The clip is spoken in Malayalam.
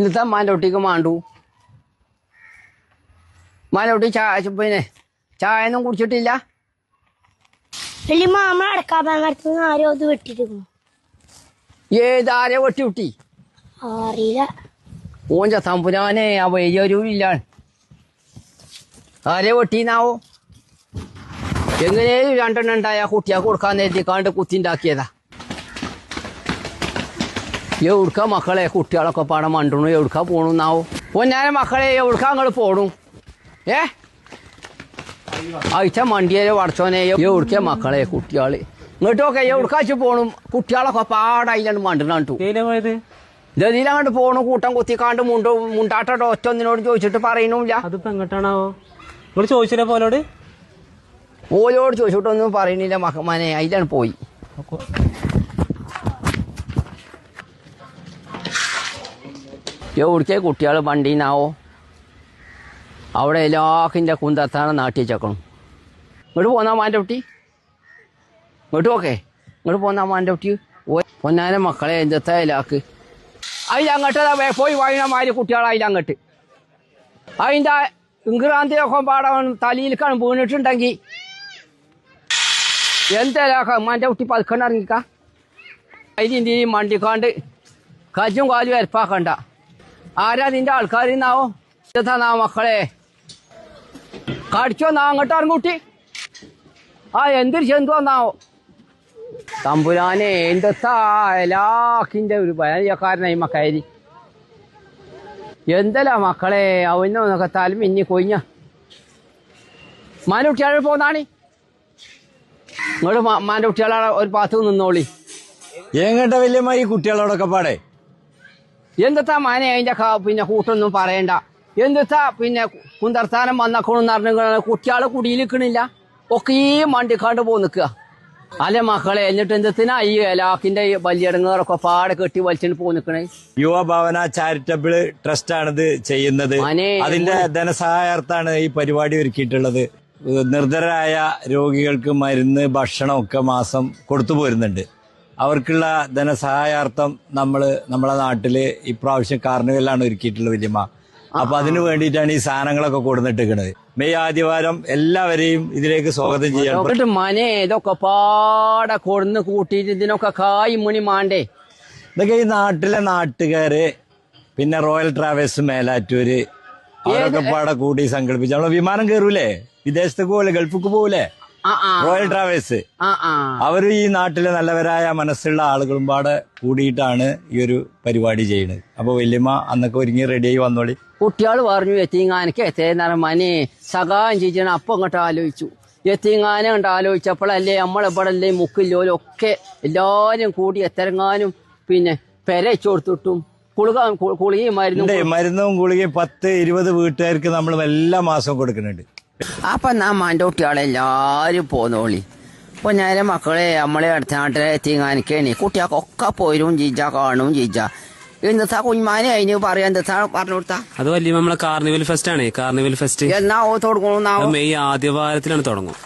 എന്നിട്ടാ മാൻ്റെ മാണ്ടു മാൻ്റെ പിന്നെ ചായ ഒന്നും കുടിച്ചിട്ടില്ല. വലിയ മാമ അടക്കാപ്പ ആരോ അത് വെട്ടിട്ടിരുന്നു. ഏതാരെ വെട്ടി വിട്ടി അറിയില്ല. ഓഞ്ച തമ്പുരാനെ ആ വൈദ്യൊരുവില്ല. ആരെ വെട്ടീന്നാവോ? എങ്ങനെയും രണ്ടെണ്ണം ഉണ്ടായ കുട്ടിയാ കൊടുക്കാൻ എഴുതിക്കാണ്ട് കുത്തിണ്ടാക്കിയതാ. എവിടുക്ക മക്കളെ കുട്ടികളൊക്കെ പാടം മണ്ടണു, എവിടുക്ക പോണെന്നാവോ? പൊന്നാന മക്കളെ എവിടുക്ക അങ്ങോട്ട് പോണു? അയച്ച മണ്ടിയേരെ വടച്ചോനെ എവിടുക്ക മക്കളെ കുട്ടികള് ഇങ്ങോട്ടൊക്കെ എവിടുക്കാച്ച് പോണു? കുട്ടികളൊക്കെ പാടായില്ലാണ്ട് മണ്ടണു. ഇതിലങ്ങോട്ട് പോണു കൂട്ടം കുത്തിക്കാണ്ട് മുണ്ടാട്ടോ ഒറ്റ ഒന്നിനോട് ചോദിച്ചിട്ട് പറയണില്ല. അതിപ്പോ എങ്ങോട്ടാണോ നിങ്ങൾ ചോദിച്ചില്ല? ഓലോട് ചോദിച്ചിട്ടൊന്നും പറയണില്ല മനെ. അതിലാണ് പോയി. എവിടേക്കേ കുട്ടികൾ വണ്ടീന്നാവോ? അവിടെ എല്ലാക്കിൻ്റെ കുന്തത്താണ് നാട്ടി ചെക്കണം. ഇങ്ങോട്ട് പോന്നാ മാൻ്റെ കുട്ടി, ഇങ്ങോട്ട് നോക്കേ, ഇങ്ങോട്ട് പോന്നാ മാൻ്റെ കുട്ടി. പൊന്നാനെ മക്കളെ എന്തെത്താ എല്ലാക്ക് അതിലങ്ങോട്ട് പോയി വായനമാര് കുട്ടികൾ അതിലങ്ങോട്ട് അതിൻ്റെ ഇംഗ്രാന്തിയൊക്കെ പാടാൻ തലയിലേക്കാണ് വീണിട്ടുണ്ടെങ്കിൽ എന്താ മാൻ്റെ കുട്ടി പതുക്കണ്ട ഇറങ്ങിക്ക. അതിലിന്തിരി മണ്ടിക്കാണ്ട് കജ്ജും കാലും അരപ്പാക്കണ്ട. ആരാ നിന്റെ ആൾക്കാരിന്നാവോ? എന്താ മക്കളെ കടിച്ചോ നാ അങ്ങോട്ട് ഇറങ്ങൂട്ടി. എന്തൊരു ചെന്തുവന്നാവോ? തമ്പുരാനെ എന്തെത്താ എല്ലാക്കിൻ്റെ ഒരു ഭയക്കാരനായി മക്കാരി. എന്തല്ല മക്കളെ അവനൊക്കെ താലും ഇനി കൊയിഞ്ഞ മാൻ്റെ കുട്ടികളെ പോന്നാണി. ഇങ്ങോട്ട് മാൻ്റെ കുട്ടികളെ ഒരു പാത്ത് നിന്നോളി. എങ്ങട്ട വല്യമ്മ ഈ കുട്ടികളോടൊക്കെ പാടേ? എന്തെത്താ മാനെ അതിന്റെ പിന്നെ കൂട്ടൊന്നും പറയണ്ട. എന്തെത്താ പിന്നെ കുന്തർത്താനം വന്നക്കണെന്ന് പറഞ്ഞ കുട്ടികളെ കുടിയിലിക്കണില്ല, ഒക്കെ ഈ മണ്ടിക്കാണ്ട് പോ നിൽക്കുക. അല്ലെ മക്കളെ എന്നിട്ട് എന്തെത്തിനാ ഈ എലാക്കിന്റെ വലിയടങ്ങാറൊക്കെ പാടെ കെട്ടി വലിച്ചിട്ട് പോ നിൽക്കണേ? യുവഭവന ചാരിറ്റബിൾ ട്രസ്റ്റ് ആണിത് ചെയ്യുന്നത്. അതിന്റെ ധനസഹായാർത്ഥാണ് ഈ പരിപാടി ഒരുക്കിയിട്ടുള്ളത്. നിർധരായ രോഗികൾക്ക് മരുന്ന് ഭക്ഷണം ഒക്കെ മാസം കൊടുത്തു പോരുന്നുണ്ട്. അവർക്കുള്ള ധനസഹായാർത്ഥം നമ്മളെ നാട്ടില് ഇപ്രാവശ്യം കാർണിവലാണ് ഒരുക്കിയിട്ടുള്ളത് വല്യമ്മ. അപ്പൊ അതിനു വേണ്ടിയിട്ടാണ് ഈ സാധനങ്ങളൊക്കെ കൊടുത്തിട്ടിരിക്കുന്നത്. മെയ് ആദ്യവാരം എല്ലാവരെയും ഇതിലേക്ക് സ്വാഗതം ചെയ്യണം. മനെ ഇതൊക്കെ പാടെ കൊടുന്ന് കൂട്ടിയിട്ട് ഇതിനൊക്കെ കായ് മണി മാണ്ടേ? ഇതൊക്കെ ഈ നാട്ടുകാര് പിന്നെ റോയൽ ട്രാവൽസ് മേലാറ്റൂര് അവരൊക്കെ പാടെ കൂടി സംഘടിപ്പിച്ചു. നമ്മളെ വിമാനം കയറൂലേ, വിദേശത്തേക്ക് പോലെ ഗൾഫിക്ക് പോകൂലേ, റോയൽ ട്രാവൽസ്, അവര് ഈ നാട്ടിലെ നല്ലവരായ മനസ്സുള്ള ആളുകളും പാടെ കൂടിയിട്ടാണ് ഈ ഒരു പരിപാടി ചെയ്യുന്നത്. അപ്പൊ വല്യമ്മ അന്നൊക്കെ ഒരുങ്ങി റെഡിയായി വന്നോളി. കുട്ടികൾ പറഞ്ഞു എത്തിങ്ങാനൊക്കെ എത്തേന്നാണ് മനെ സഹായം ചെയ്യണ. അപ്പൊ അങ്ങോട്ട് ആലോചിച്ചു എത്തിങ്ങാനം കണ്ട് ആലോചിച്ചപ്പോഴല്ലേ നമ്മളിവിടല്ലേ മുക്കില്ലോലൊക്കെ എല്ലാരും കൂടി എത്തിറങ്ങാനും പിന്നെ പെരച്ചു കൊടുത്തിട്ടും കുളിയും മരുന്നും ഗുളികയും 10-20 വീട്ടുകാർക്ക് നമ്മൾ എല്ലാ മാസവും കൊടുക്കുന്നുണ്ട്. അപ്പൊ മാൻ്റെ കുട്ടികളെല്ലാരും പോന്നോളി. അപ്പൊ ഞാൻ മക്കളെ നമ്മളെ അടുത്ത നാട്ടിലെ എത്തിങ്ങാനിക്കേണി കുട്ടികൾക്കൊക്കെ പോരും ജിജ കാണും ജിജ. എന്താ കുഞ്ഞുമാനെ അതിന് പറയാ എന്താ പറഞ്ഞു കൊടുത്താ? അത് വലിയ നമ്മളെ കാർണിവൽ ഫെസ്റ്റ് ആണ്. കാർണിവൽ ഫെസ്റ്റ് എന്നാ തുടങ്ങും? മെയ് ആദ്യവാരത്തിലാണ് തുടങ്ങും.